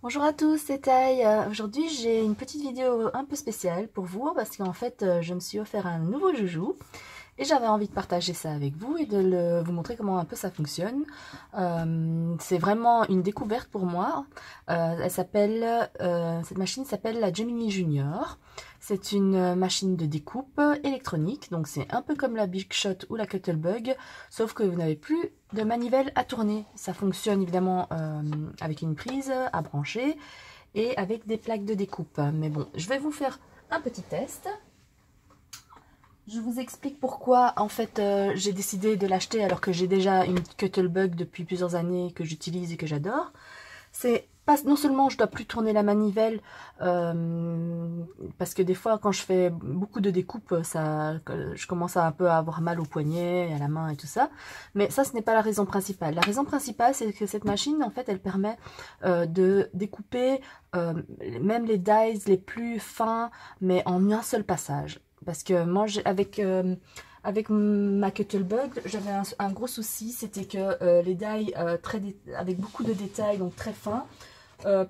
Bonjour à tous, c'est Taï. Aujourd'hui j'ai une petite vidéo un peu spéciale pour vous parce qu'en fait je me suis offert un nouveau joujou et j'avais envie de partager ça avec vous et de vous montrer comment un peu ça fonctionne. C'est vraiment une découverte pour moi. Cette machine s'appelle la Gemini Junior. C'est une machine de découpe électronique, donc c'est un peu comme la Big Shot ou la Cuttlebug, sauf que vous n'avez plus de manivelle à tourner. Ça fonctionne évidemment avec une prise à brancher et avec des plaques de découpe. Mais bon, je vais vous faire un petit test. Je vous explique pourquoi en fait j'ai décidé de l'acheter alors que j'ai déjà une Cuttlebug depuis plusieurs années que j'utilise et que j'adore. C'est pas non seulement je dois plus tourner la manivelle parce que des fois quand je fais beaucoup de découpes je commence à un peu à avoir mal au poignet et à la main et tout ça, mais ça ce n'est pas la raison principale. La raison principale c'est que cette machine en fait elle permet de découper même les dies les plus fins mais en un seul passage, parce que moi avec ma Cuttlebug, j'avais un gros souci, c'était que les dies avec beaucoup de détails, donc très fins,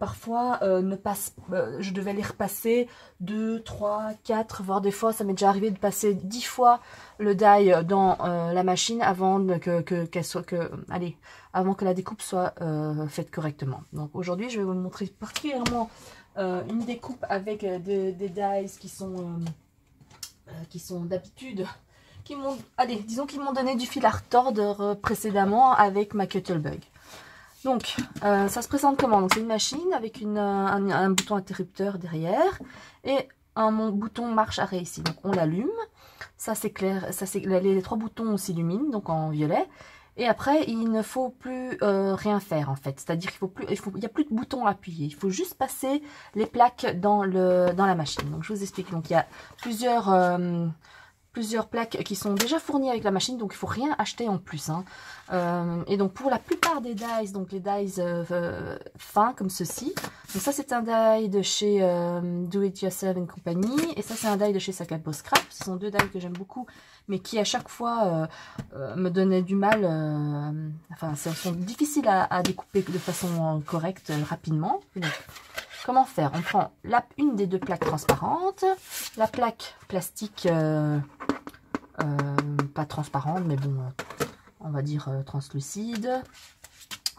parfois je devais les repasser 2, 3, 4, voire des fois ça m'est déjà arrivé de passer 10 fois le die dans la machine avant avant que la découpe soit faite correctement. Donc aujourd'hui je vais vous montrer particulièrement une découpe avec des dies qui sont d'habitude, disons qu'ils m'ont donné du fil à retordre précédemment avec ma Cuttlebug. Donc, ça se présente comment? Donc, c'est une machine avec un bouton interrupteur derrière et un bouton marche arrêt ici. Donc, on l'allume. Ça, c'est clair. Les trois boutons s'illuminent, donc en violet. Et après, il ne faut plus rien faire en fait. C'est-à-dire qu'il n'y a plus de boutons à appuyer. Il faut juste passer les plaques dans la machine. Donc, je vous explique. Donc, il y a plusieurs plaques qui sont déjà fournies avec la machine, donc il ne faut rien acheter en plus. Et donc pour la plupart des dies, donc les dies fins comme ceci, donc ça c'est un die de chez Do It Yourself and Company, et ça c'est un die de chez Sakapo Scrap. Ce sont deux dies que j'aime beaucoup, mais qui à chaque fois me donnaient du mal, enfin sont difficiles à découper de façon correcte rapidement. Donc, comment faire? On prend une des deux plaques transparentes, la plaque plastique pas transparente, mais bon, on va dire translucide.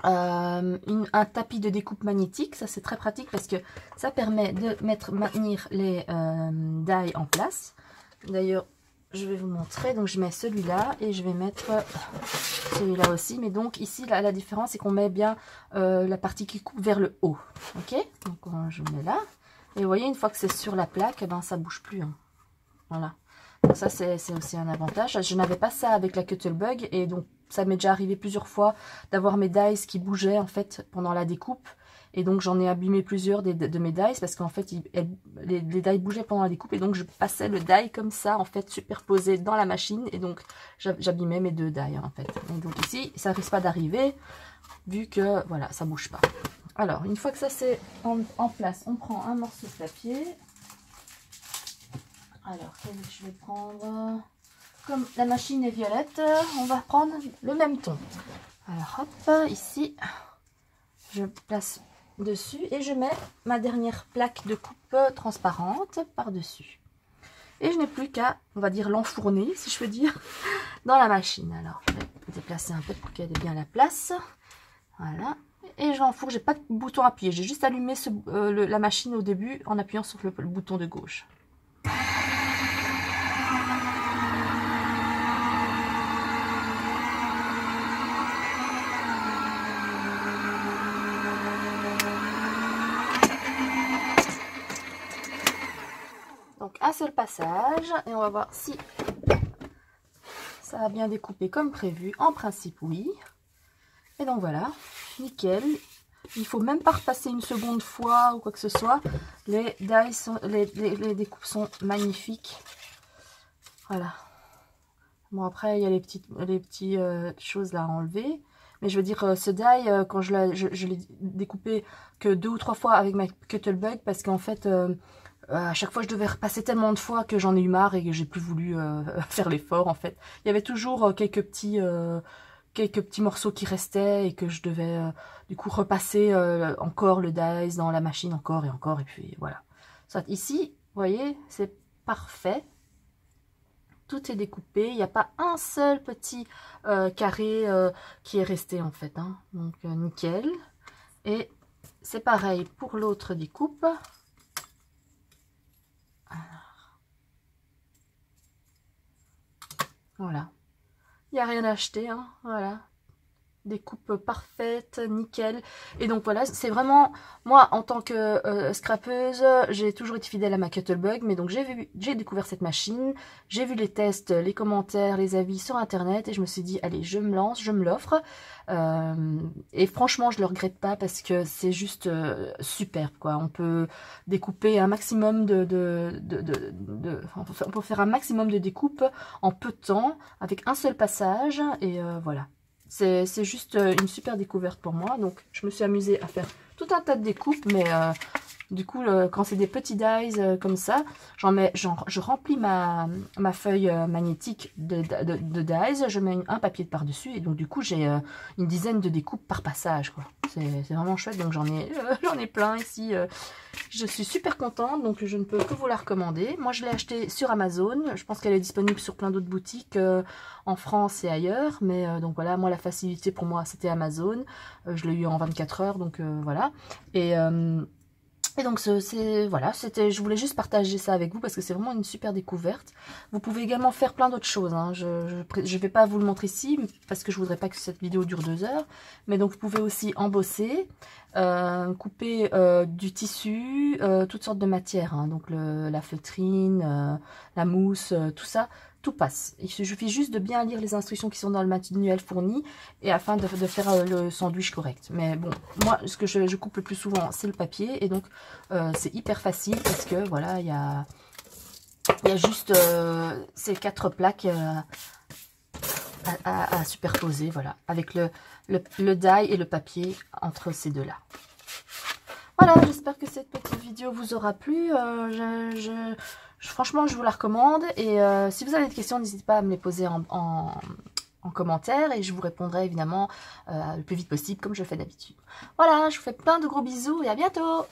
Un tapis de découpe magnétique, ça c'est très pratique parce que ça permet de maintenir les dies en place. D'ailleurs, je vais vous montrer. Donc je mets celui-là et je vais mettre celui-là aussi. Mais donc ici, la différence, c'est qu'on met bien la partie qui coupe vers le haut. Ok, donc je mets là. Et vous voyez, une fois que c'est sur la plaque, eh ben, ça bouge plus. Hein. Voilà. Donc ça, c'est aussi un avantage. Je n'avais pas ça avec la Cuttlebug. Et donc, ça m'est déjà arrivé plusieurs fois d'avoir mes dies qui bougeaient en fait pendant la découpe. Et donc j'en ai abîmé plusieurs de mes dies parce qu'en fait les dies bougeaient pendant la découpe et donc je passais le die comme ça en fait superposé dans la machine et donc j'abîmais mes deux dies en fait. Et donc ici ça risque pas d'arriver vu que voilà ça bouge pas. Alors une fois que ça c'est en place, on prend un morceau de papier. Alors quel je vais prendre? Comme la machine est violette, on va prendre le même ton. Alors hop, ici je place dessus et je mets ma dernière plaque de coupe transparente par dessus et je n'ai plus qu'à, on va dire, l'enfourner si je peux dire dans la machine. Alors je vais déplacer un peu pour qu'elle ait bien la place, voilà, et j'enfourne. J'ai pas de bouton à appuyer, j'ai juste allumé la machine au début en appuyant sur le bouton de gauche. Donc un seul passage et on va voir si ça a bien découpé comme prévu. En principe oui. Et donc voilà, nickel. Il faut même pas repasser une seconde fois ou quoi que ce soit. Les dies les découpes sont magnifiques. Voilà. Bon après il y a les petites choses là à enlever. Mais je veux dire ce die quand je l'ai découpé que 2 ou 3 fois avec ma Cuttlebug parce qu'en fait à chaque fois je devais repasser tellement de fois que j'en ai eu marre et que j'ai plus voulu faire l'effort en fait. Il y avait toujours quelques petits quelques petits morceaux qui restaient et que je devais du coup repasser encore le dies dans la machine encore, et puis voilà. Soit ici, vous voyez, c'est parfait. Tout est découpé, il n'y a pas un seul petit carré qui est resté en fait, hein. Donc nickel. Et c'est pareil pour l'autre découpe. Alors, voilà, il n'y a rien à acheter, hein. Voilà, découpe parfaite, nickel. Et donc voilà, c'est vraiment, moi en tant que scrapeuse, j'ai toujours été fidèle à ma Cuttlebug, mais donc j'ai découvert cette machine, j'ai vu les tests, les commentaires, les avis sur internet, et je me suis dit, allez, je me lance, je me l'offre. Et franchement, je le regrette pas parce que c'est juste superbe, quoi. On peut découper un maximum on peut faire un maximum de découpes en peu de temps, avec un seul passage, et voilà. C'est juste une super découverte pour moi. Donc, je me suis amusée à faire tout un tas de découpes. Mais du coup, quand c'est des petits dies comme ça, je remplis ma feuille magnétique de dies. Je mets un papier par-dessus. Et donc, du coup, j'ai une dizaine de découpes par passage, quoi. C'est vraiment chouette. Donc, j'en ai plein ici. Je suis super contente. Donc, je ne peux que vous la recommander. Moi, je l'ai achetée sur Amazon. Je pense qu'elle est disponible sur plein d'autres boutiques en France et ailleurs. Mais donc, voilà, moi, la facilité pour moi, c'était Amazon. Je l'ai eu en 24 heures. Donc, voilà. Et donc, voilà, je voulais juste partager ça avec vous parce que c'est vraiment une super découverte. Vous pouvez également faire plein d'autres choses, hein. Je vais pas vous le montrer ici parce que je voudrais pas que cette vidéo dure 2 heures. Mais donc, vous pouvez aussi embosser, couper du tissu, toutes sortes de matières, hein. Donc, la feutrine, la mousse, tout ça. Tout passe. Il suffit juste de bien lire les instructions qui sont dans le manuel fourni et afin de faire le sandwich correct. Mais bon, moi, ce que je coupe le plus souvent, c'est le papier. Et donc, c'est hyper facile parce que, voilà, il y a juste ces 4 plaques à superposer, voilà, avec le die et le papier entre ces deux-là. Voilà, j'espère que cette petite vidéo vous aura plu. Franchement, je vous la recommande. Et si vous avez des questions, n'hésitez pas à me les poser en commentaire. Et je vous répondrai évidemment le plus vite possible, comme je fais d'habitude. Voilà, je vous fais plein de gros bisous et à bientôt!